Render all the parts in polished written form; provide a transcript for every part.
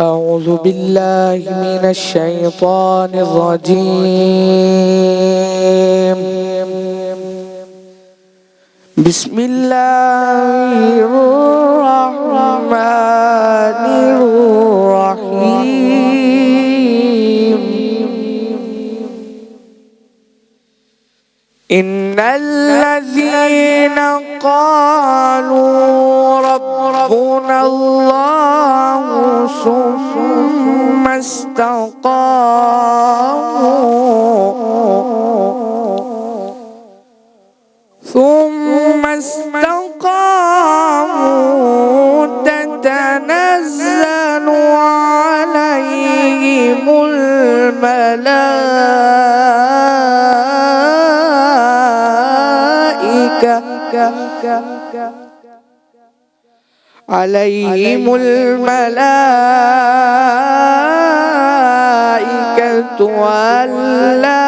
أعوذ بالله من الشيطان الرجيم. بسم الله الرحمن الرحيم. إن الذين قالوا ربنا الله ثم استقاموا تتنزل عليهم الملائكة ألا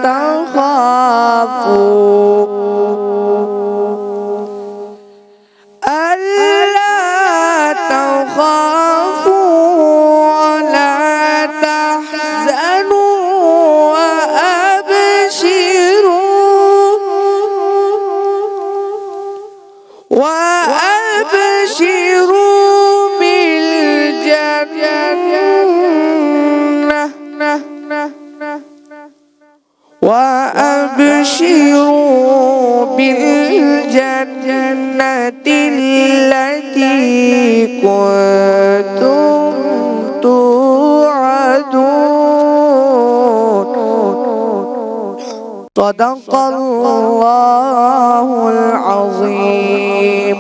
تخافوا ولا تحزنوا وأبشروا بالجنة التي كنتم توعدون. صدق اللہ العظیم.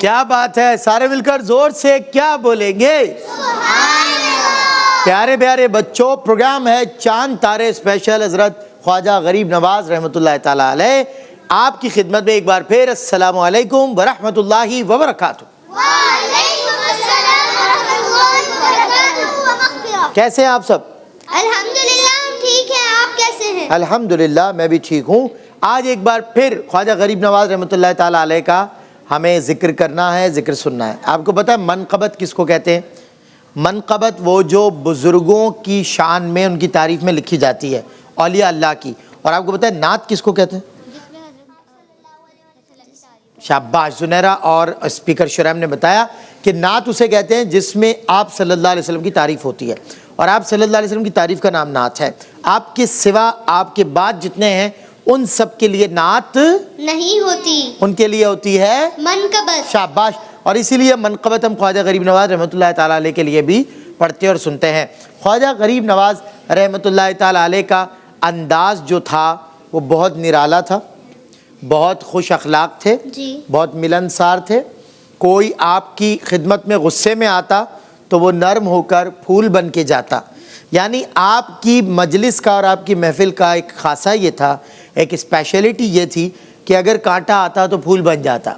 کیا بات ہے، سارے مل کر زور سے کیا بولیں گے؟ پیارے پیارے بچوں، پروگرام ہے چاند تارے اسپیشل. حضرت خواجہ غریب نواز رحمۃ اللہ تعالیٰ علیہ آپ کی خدمت میں ایک بار پھر السلام علیکم ورحمۃ اللہ وبرکاتہ. وعلیکم السلام ورحمۃ اللہ وبرکاتہ. کیسے ہیں آپ سب؟ الحمدللہ ہم ٹھیک ہیں، آپ کیسے ہیں؟ الحمدللہ میں بھی ٹھیک ہوں. آج ایک بار پھر خواجہ غریب نواز رحمۃ اللہ تعالیٰ علیہ کا ہمیں ذکر کرنا ہے، ذکر سننا ہے. آپ کو پتہ ہے منقبت کس کو کہتے ہیں؟ منقبت وہ جو بزرگوں کی شان میں، ان کی تعریف میں لکھی جاتی ہے، اولیاء اللہ کی. اور آپ کو پتہ ہے نعت کس کو کہتے ہیں؟ شاباش زنیرہ اور اسپیکر شرائم نے بتایا کہ نعت اسے کہتے ہیں جس میں آپ صلی اللہ علیہ وسلم کی تعریف ہوتی ہے. اور آپ صلی اللہ علیہ وسلم کی تعریف کا نام نعت ہے. آپ کے سوا، آپ کے بعد جتنے ہیں ان سب کے لیے نعت نہیں ہوتی، ان کے لیے ہوتی ہے منقبت. شاباش. اور اسی لیے منقبت ہم خواجہ غریب نواز رحمۃ اللہ تعالیٰ علیہ کے لیے بھی پڑھتے اور سنتے ہیں. خواجہ غریب نواز رحمۃ اللہ تعالیٰ علیہ کا انداز جو تھا وہ بہت نرالا تھا، بہت خوش اخلاق تھے، بہت ملنسار تھے. کوئی آپ کی خدمت میں غصے میں آتا تو وہ نرم ہو کر پھول بن کے جاتا. یعنی آپ کی مجلس کا اور آپ کی محفل کا ایک خاصہ یہ تھا، ایک اسپیشلٹی یہ تھی کہ اگر کانٹا آتا تو پھول بن جاتا،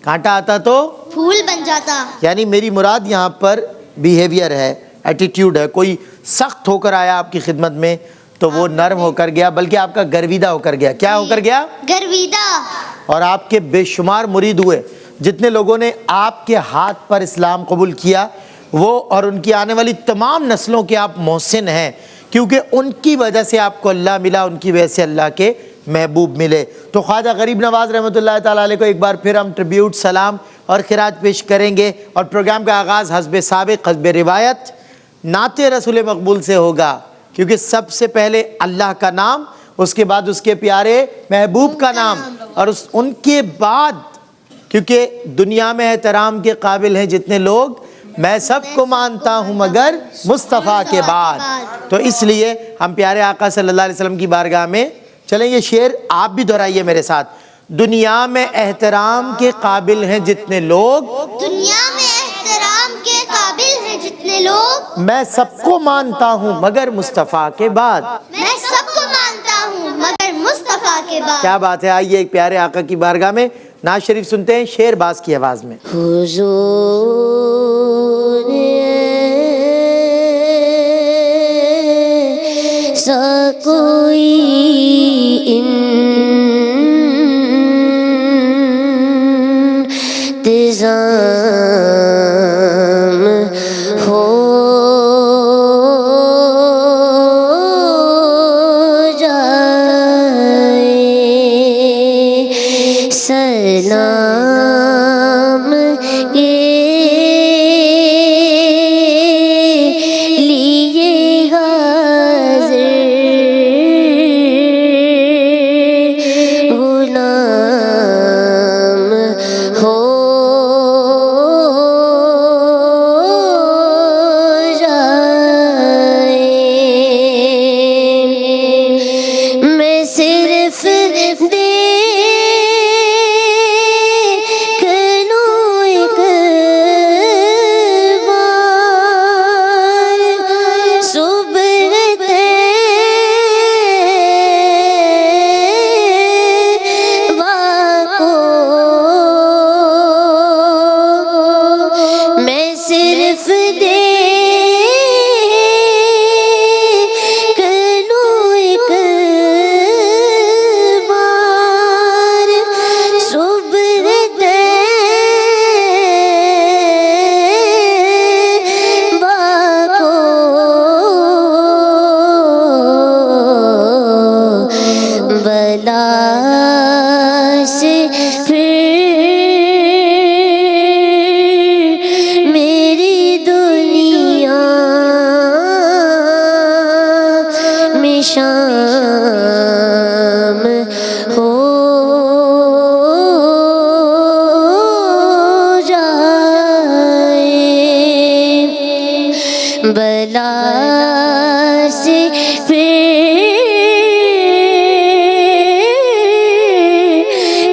کانٹا آتا تو پھول بن جاتا. یعنی میری مراد یہاں پر بیہیویئر ہے، ایٹیٹیوڈ ہے. کوئی سخت ہو کر آیا آپ کی خدمت میں تو وہ نرم ہو کر گیا، بلکہ آپ کا گرویدہ ہو کر گیا. کیا ہو کر گیا؟ گرویدہ. اور آپ کے بے شمار مرید ہوئے. جتنے لوگوں نے آپ کے ہاتھ پر اسلام قبول کیا وہ اور ان کی آنے والی تمام نسلوں کے آپ محسن ہیں، کیونکہ ان کی وجہ سے آپ کو اللہ ملا، ان کی وجہ سے اللہ کے محبوب ملے. تو خواجہ غریب نواز رحمۃ اللہ تعالیٰ علیہ کو ایک بار پھر ہم ٹریبیوٹ، سلام اور خراج پیش کریں گے. اور پروگرام کا آغاز حسب سابق، حسب روایت نعت رسول مقبول سے ہوگا، کیونکہ سب سے پہلے اللہ کا نام، اس کے بعد اس کے پیارے محبوب کا نام، اور ان کے بعد کیونکہ دنیا میں احترام کے قابل ہیں جتنے لوگ، میں سب کو مانتا ہوں مگر مصطفیٰ کے بعد. تو اس لیے ہم پیارے آقا صلی اللہ علیہ وسلم کی بارگاہ میں چلیں. یہ شعر آپ بھی دہرائیے میرے ساتھ. دنیا میں احترام کے قابل ہیں جتنے لوگ، دنیا میں احترام کے قابل ہیں جتنے لوگ، میں سب کو مانتا ہوں مگر مصطفیٰ کے بعد. میں سب کو مانتا ہوں مگر مصطفیٰ کے بعد. کیا بات ہے. آئیے ایک پیارے آقا کی بارگاہ میں نعت شریف سنتے ہیں، شعر باز کی آواز میں. حضور سا کوئی انتظام ہو شام ہو جائے، بلا سے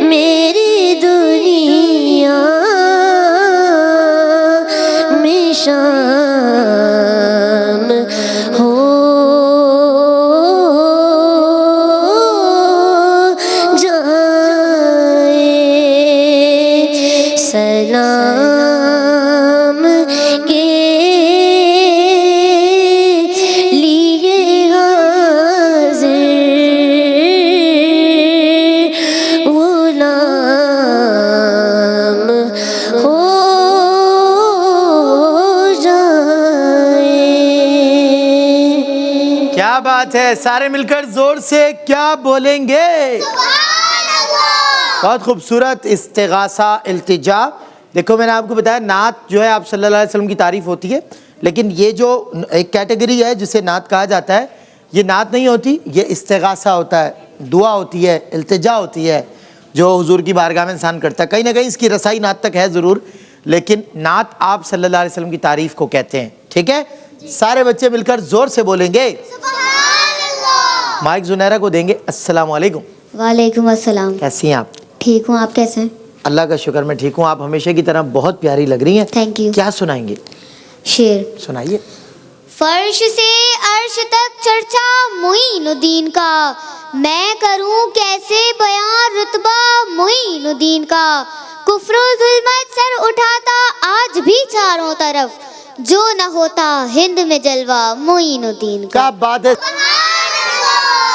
میری دنیا میں شام ہو جائے، سلام کے لیے حاضر غلام ہو جائے۔ کیا بات ہے، سارے مل کر زور سے کیا بولیں گے؟ بہت خوبصورت استغاثہ، التجا۔ دیکھو میں نے آپ کو بتایا نعت جو ہے آپ صلی اللہ علیہ وسلم کی تعریف ہوتی ہے، لیکن یہ جو ایک کیٹیگری ہے جسے نعت کہا جاتا ہے، یہ نعت نہیں ہوتی، یہ استغاثہ ہوتا ہے، دعا ہوتی ہے، التجا ہوتی ہے جو حضور کی بارگاہ میں انسان کرتا ہے۔ کہیں نہ کہیں اس کی رسائی نعت تک ہے ضرور، لیکن نعت آپ صلی اللہ علیہ وسلم کی تعریف کو کہتے ہیں، ٹھیک ہے؟ سارے بچے مل کر زور سے بولیں گے۔ مائک زنیرہ کو دیں گے۔ السلام علیکم، وعلیکم السلام، کیسی ہیں آپ؟ ٹھیک ہوں، آپ کیسے ہیں؟ اللہ کا شکر میں ٹھیک ہوں۔ آپ ہمیشہ کی طرح بہت پیاری لگ رہی ہیں۔ Thank you. کیا سنائیں گے؟ شعر۔ سنائیے۔ فرش سے عرش تک چرچا معین الدین کا، میں کروں کیسے بیان رتبہ معین الدین کا، کفر و ظلمت سر اٹھاتا آج بھی چاروں طرف، جو نہ ہوتا ہند میں جلوہ معین الدین کا۔ کیا بات ہے،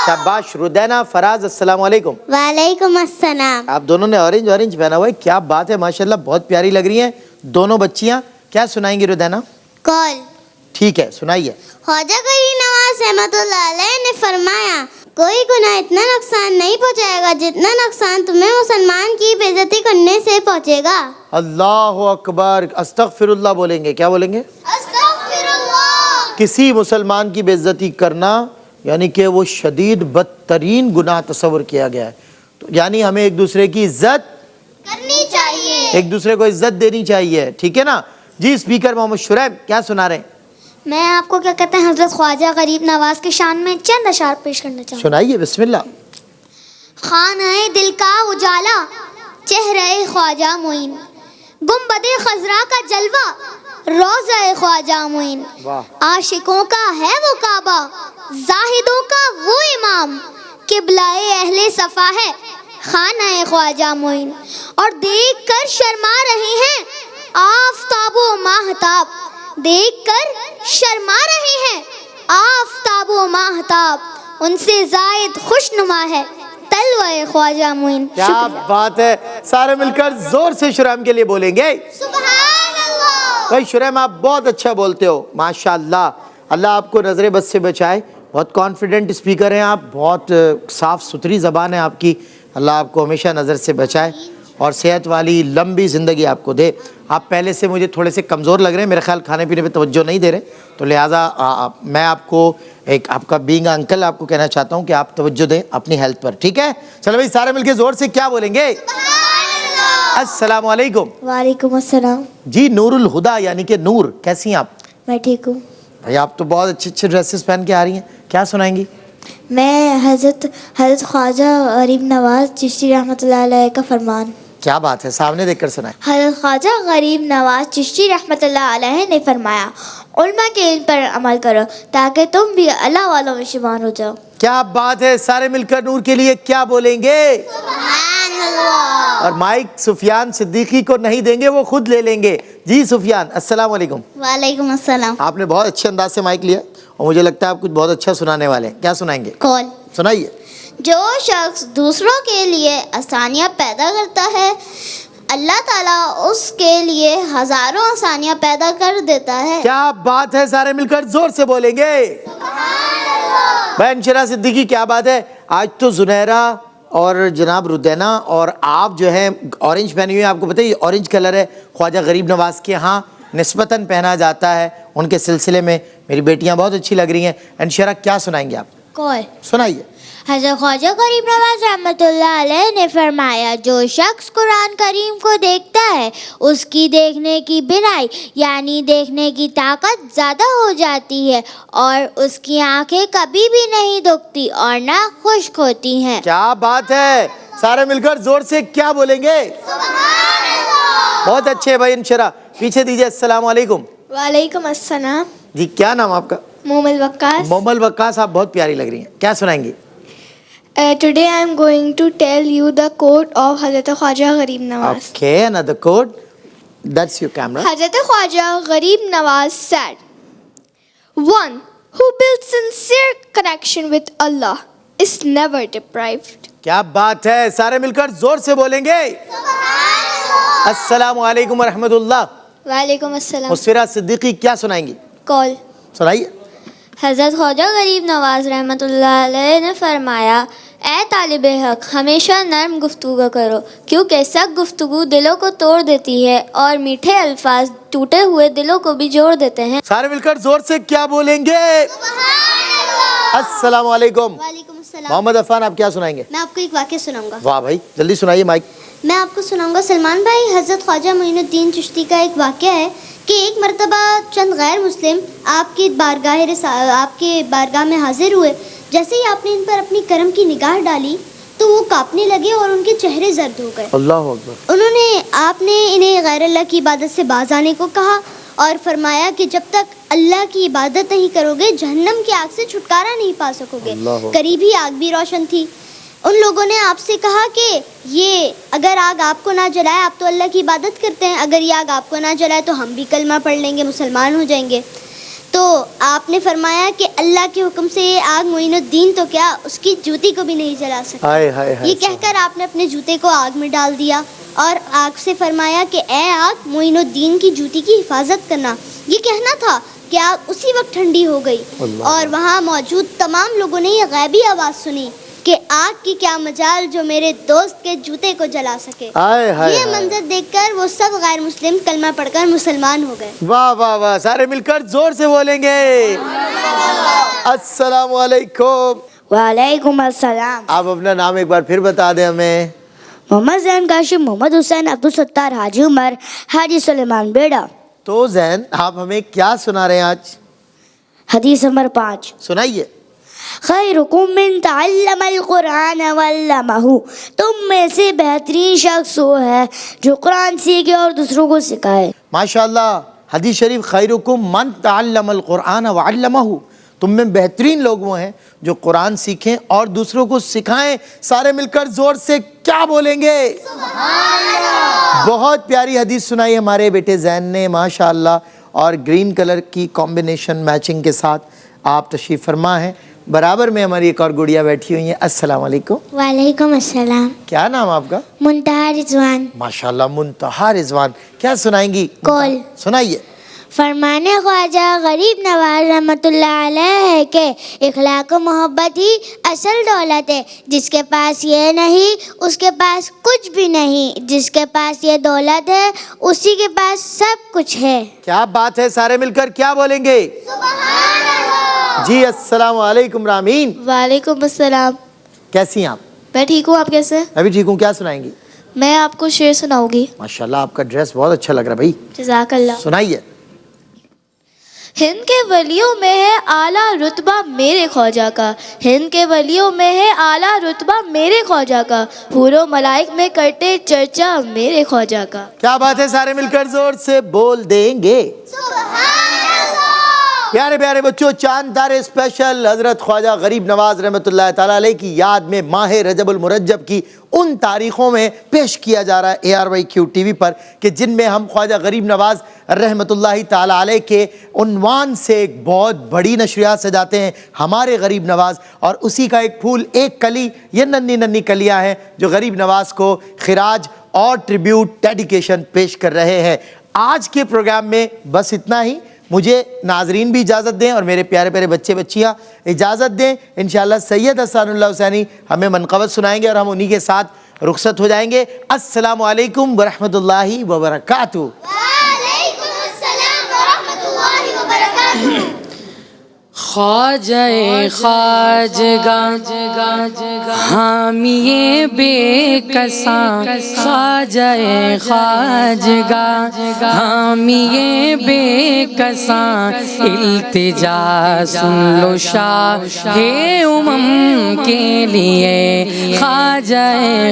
شاباش۔ ردینا، فراز، السلام علیکم۔ وعلیکم السلام۔ آپ دونوں نے اورنج پہنا ہوا ہے، کیا بات ہے، ماشاءاللہ بہت پیاری لگ رہی ہیں دونوں بچیاں۔ کیا سنائیں گی ردینا؟ کال۔ ٹھیک ہے، سنائیے۔ خواجہ غریب نواز رحمۃ اللہ علیہ نے فرمایا، کوئی گناہ اتنا نقصان نہیں پہنچائے گا جتنا نقصان تمہیں مسلمان کی بے عزتی کرنے سے پہنچے گا۔ اللہ اکبر، استغفر اللہ بولیں گے۔ کیا بولیں گے؟ استغفر اللہ۔ کسی مسلمان کی بے عزتی کرنا یعنی کہ وہ شدید بدترین گناہ تصور کیا گیا ہے، تو یعنی ہمیں ایک دوسرے کی عزت کرنی چاہیے، ایک دوسرے کو عزت دینی چاہیے، ٹھیک ہے نا جی؟ اسپیکر محمد شریف کیا سنا رہے ہیں؟ میں آپ کو کیا کہتے ہیں حضرت خواجہ غریب نواز کے شان میں چند اشعار پیش کرنا چاہوں۔ سنائیے، بسم اللہ۔ خانہ دل کا اجالا، چہرہ خواجہ معین، گنبد خضرا کا جلوہ، روضہ خواجہ معین، عاشقوں کا ہے وہ کعبہ، زاہدوں کا وہ امام، قبلہ اہل صفا ہے خانہ خواجہ معین، اور دیکھ کر شرما رہے ہیں آفتاب و ماہتاب، دیکھ کر شرما رہے ہیں آفتاب و ماہتاب، ان سے زائد خوش نما ہے تلوہ خواجہ معین۔ کیا بات ہے، سارے مل کر زور سے شرم کے لیے بولیں گے۔ سبحان اللہ۔ بھائی شرم آپ بہت اچھا بولتے ہو، ماشاءاللہ، اللہ آپ کو نظر بد سے بچائے۔ بہت کانفیڈنٹ اسپیکر ہیں آپ، بہت صاف ستھری زبان ہے آپ کی، اللہ آپ کو ہمیشہ نظر سے بچائے اور صحت والی لمبی زندگی آپ کو دے۔ آپ پہلے سے مجھے تھوڑے سے کمزور لگ رہے ہیں، میرے خیال کھانے پینے پہ توجہ نہیں دے رہے، تو لہٰذا میں آپ کو ایک آپ کا بینگ انکل آپ کو کہنا چاہتا ہوں کہ آپ توجہ دیں اپنی ہیلتھ پر، ٹھیک ہے؟ چلو بھائی سارے مل کے زور سے کیا بولیں گے؟ السلام علیکم۔ وعلیکم السلام۔ جی نور الہدا یعنی کہ نور، کیسی ہیں آپ؟ میں ٹھیک ہوں۔ بھائی آپ تو بہت اچھے اچھے ڈریسز پہن کے آ رہی ہیں، کیا سنائیں گی؟ میں حضرت خواجہ غریب نواز چشتی رحمۃ اللہ علیہ کا فرمان۔ کیا بات ہے، سامنے دیکھ کر سنائیں۔ حضرت خواجہ غریب نواز چشتی رحمۃ اللہ علیہ نے فرمایا، علماء کے علم پر عمل کرو تاکہ تم بھی اللہ والوں میں شمار ہو جاؤ۔ کیا بات ہے، سارے مل کر نور کے لیے کیا بولیں گے؟ سبحان اللہ۔ اور مائک سفیان صدیقی کو نہیں دیں گے، وہ خود لے لیں گے۔ جی سفیان، السلام علیکم۔ وعلیکم السلام۔ آپ نے بہت اچھے انداز سے مائک لیا اور مجھے لگتا ہے آپ کچھ بہت اچھا سنانے والے ہیں، کیا سنائیں گے؟ کال۔ سنائیے۔ جو شخص دوسروں کے لیے آسانیاں پیدا کرتا ہے، اللہ تعالیٰ اس کے لیے ہزاروں آسانیاں پیدا کر دیتا ہے۔ کیا بات ہے، سارے مل کر زور سے بولیں گے۔ بہن شرح صدیقی کیا بات ہے، آج تو زنیرہ اور جناب ردینا اور آپ جو ہیں اورنج پہنی ہوئی ہیں، آپ کو پتہ ہے یہ اورنج کلر ہے خواجہ غریب نواز کے ہاں نسبتاً پہنا جاتا ہے، ان کے سلسلے میں میری بیٹیاں بہت اچھی لگ رہی ہیں۔ انشرہ کیا سنائیں گے آپ؟ کال. سنائیے. حضرت خواجہ غریب نواز رحمۃ اللہ علیہ نے فرمایا جو شخص قرآن کریم کو دیکھتا ہے اس کی دیکھنے کی بینائی یعنی دیکھنے کی طاقت زیادہ ہو جاتی ہے اور اس کی آنکھیں کبھی بھی نہیں دکھتی اور نہ خشک ہوتی ہیں. کیا بات ہے, سارے مل کر زور سے کیا بولیں گے؟ بہت اچھے بھائی, انشرا پیچھے دیجیے. السلام علیکم. وعلیکم السلام. جی کیا نام آپ کا؟ مومل وقاص. مومل وقاص, آپ بہت پیاری لگ رہی ہیں, کیا سنائیں گی؟ Today I am going to tell you the quote of Hazrat Khwaja Gharib Nawaz. Okay, another quote. That's your camera. Hazrat Khwaja Gharib Nawaz said, "One who builds sincere connection with Allah is never deprived." کیا بات ہے, سارے مل کر زور سے بولیں گے. السلام علیکم ورحمۃ اللہ. وعلیکم السلام. مسفرہ صدیقی کیا سنائیں گی؟ کال. سنائیے. حضرت خواجہ غریب نواز رحمۃ اللہ علیہ نے فرمایا اے طالب حق ہمیشہ نرم گفتگو کرو کیونکہ سخت گفتگو دلوں کو توڑ دیتی ہے اور میٹھے الفاظ ٹوٹے ہوئے دلوں کو بھی جوڑ دیتے ہیں. سارے مل کر زور سے کیا بولیں گے؟ السلام علیکم. وعلیکم السلام. محمد عفان, آپ کیا سنائیں گے؟ میں آپ کو ایک واقعہ سناؤں گا. واہ بھائی, جلدی سنائیے, مائک. میں آپ کو سناؤں گا سلمان بھائی, حضرت خواجہ معین الدین چشتی کا ایک واقعہ ہے کہ ایک مرتبہ چند غیر مسلم آپ کے بارگاہ میں حاضر ہوئے. جیسے ہی آپ نے ان پر اپنی کرم کی نگاہ ڈالی تو وہ کانپنے لگے اور ان کے چہرے زرد ہو گئے. اللہ اکبر. آپ نے انہیں غیر اللہ کی عبادت سے باز آنے کو کہا اور فرمایا کہ جب تک اللہ کی عبادت نہیں کرو گے جہنم کی آگ سے چھٹکارا نہیں پا سکو گے. قریب ہی آگ بھی روشن تھی. ان لوگوں نے آپ سے کہا کہ یہ اگر آگ آپ کو نہ جلائے, آپ تو اللہ کی عبادت کرتے ہیں, اگر یہ آگ آپ کو نہ جلائے تو ہم بھی کلمہ پڑھ لیں گے, مسلمان ہو جائیں گے. تو آپ نے فرمایا کہ اللہ کے حکم سے یہ آگ معین الدین تو کیا اس کی جوتی کو بھی نہیں جلا سکتی. یہ کہہ کر آپ نے اپنے جوتے کو آگ میں ڈال دیا اور آگ سے فرمایا کہ اے آگ معین الدین کی جوتی کی حفاظت کرنا. یہ کہنا تھا کہ آگ اسی وقت ٹھنڈی ہو گئی اور وہاں موجود تمام لوگوں نے یہ غیبی آواز سنی کہ آگ کی کیا مجال جو میرے دوست کے جوتے کو جلا سکے. یہ منظر دیکھ کر وہ سب غیر مسلم کلمہ پڑھ کر مسلمان ہو گئے. واہ واہ واہ, سارے مل کر زور سے بولیں گے. السلام علیکم. وعلیکم السلام. آپ اپنا نام ایک بار پھر بتا دیں ہمیں. محمد زین کاشم, محمد حسین, عبدالستار, حاجی عمر, حاجی سلیمان بیڑا. تو زین, آپ ہمیں کیا سنا رہے ہیں آج؟ حدیث نمبر 5. سنائیے. خیرکم من تعلم القرآن وعلمہ, تم میں سے بہترین شخص وہ ہے جو قرآن سیکھے اور دوسروں کو سکھائے. ماشاءاللہ. حدیث شریف خیرکم من تعلم القرآن وعلمہ, تم میں بہترین لوگ وہ ہیں جو قرآن سیکھیں اور دوسروں کو سکھائیں. سارے مل کر زور سے کیا بولیں گے؟ بہت پیاری حدیث سنائی ہمارے بیٹے زین نے, ماشاءاللہ. اور گرین کلر کی کمبینیشن میچنگ کے ساتھ آپ تشریف فرما ہیں. برابر میں ہماری ایک اور گڑیا بیٹھی ہوئی ہیں. السلام علیکم. وعلیکم السلام. کیا نام آپ کا؟ منتہا رضوان. ماشاءاللہ, منتہا رضوان. کیا سنائیں گی؟ کال. سنائیے. فرمان خواجہ غریب نواز رحمۃ اللہ علیہ ہے کہ اخلاق و محبت ہی اصل دولت ہے. جس کے پاس یہ نہیں اس کے پاس کچھ بھی نہیں, جس کے پاس یہ دولت ہے اسی کے پاس سب کچھ ہے. کیا بات ہے, سارے مل کر کیا بولیں گے؟ جی السلام علیکم. رامین. وعلیکم السلام. کیسی ہیں آپ؟ میں ٹھیک ہوں, آپ کیسے؟ میں بھی ٹھیک ہوں. کیا سنائیں گی؟ میں آپ کو شعر سناؤں گی. ماشاءاللہ, آپ کا ڈریس بہت اچھا لگ رہا ہے بھائی. جزاک اللہ. سنائیے. ہند کے ولیوں میں ہے اعلیٰ رتبہ میرے خواجہ کا, ہند کے ولیوں میں ہے اعلیٰ رتبہ میرے خواجہ کا, حور و ملائک میں کرتے چرچا میرے خواجہ کا. کیا بات ہے, سارے مل کر زور سے بول دیں گے. پیارے پیارے بچوں, چاند تارے اسپیشل حضرت خواجہ غریب نواز رحمۃ اللہ تعالیٰ علیہ کی یاد میں ماہ رجب المرجب کی ان تاریخوں میں پیش کیا جا رہا ہے ARYQ TV پر کہ جن میں ہم خواجہ غریب نواز رحمۃ اللہ تعالیٰ علیہ کے عنوان سے ایک بہت بڑی نشریات سجاتے ہیں, ہمارے غریب نواز, اور اسی کا ایک پھول, ایک کلی, یہ ننھی ننھی کلیاں ہیں جو غریب نواز کو خراج اور ٹریبیوٹ ڈیڈیکیشن پیش کر رہے ہیں. آج کے پروگرام میں بس اتنا ہی. مجھے ناظرین بھی اجازت دیں اور میرے پیارے پیارے بچے بچیاں اجازت دیں. انشاءاللہ سید حسان اللہ حسینی ہمیں منقبت سنائیں گے اور ہم انہی کے ساتھ رخصت ہو جائیں گے. السلام علیکم ورحمۃ اللہ وبرکاتہ. وعلیکم السلام ورحمۃ اللہ وبرکاتہ. خواجہ خواجگاں حامی بے کساں، خواجہ خواجگاں حامی بے کساں، التجا سن لو شاہ امم کے لیے، خواجہ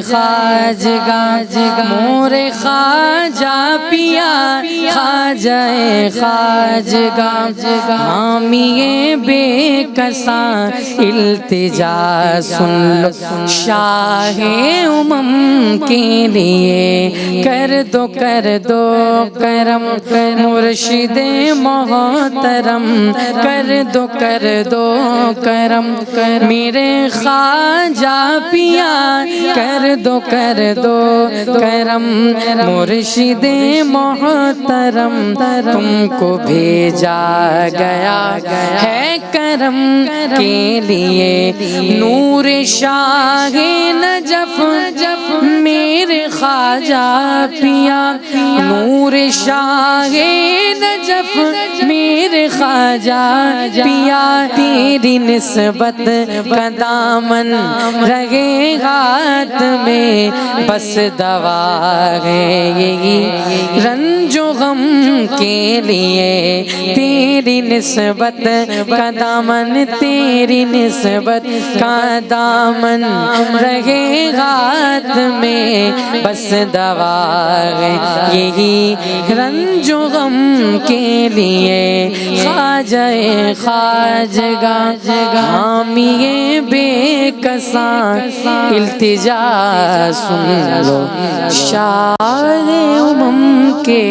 خواجگاں مور خواجہ پیا، خواجہ خواجگاں حامی بے کساں، التجا سن لو شاہ امم کے لیے، کر دو کرم مرشد محترم، کر دو کرم میرے خواجہ پیا، کر دو کرم مرشد محترم، تم کو بھیجا گیا ہے کرم کے لیے، نور شاہ نجف میرے خواجہ پیا، نور شاہ نجف میرے خواجہ پیا، تیری نسبت کا دامن رہے ہاتھ میں، بس دوا ہے یہی رنج و غم کے لیے، تیری نسبت کا دامن، تیری نسبت کا دامن رہے ہاتھ میں، بس دوا ہے یہی رنج و غم کے لیے، خواجہ خواجگاں حامی بے کساں، التجا سن لو شاہ امم کے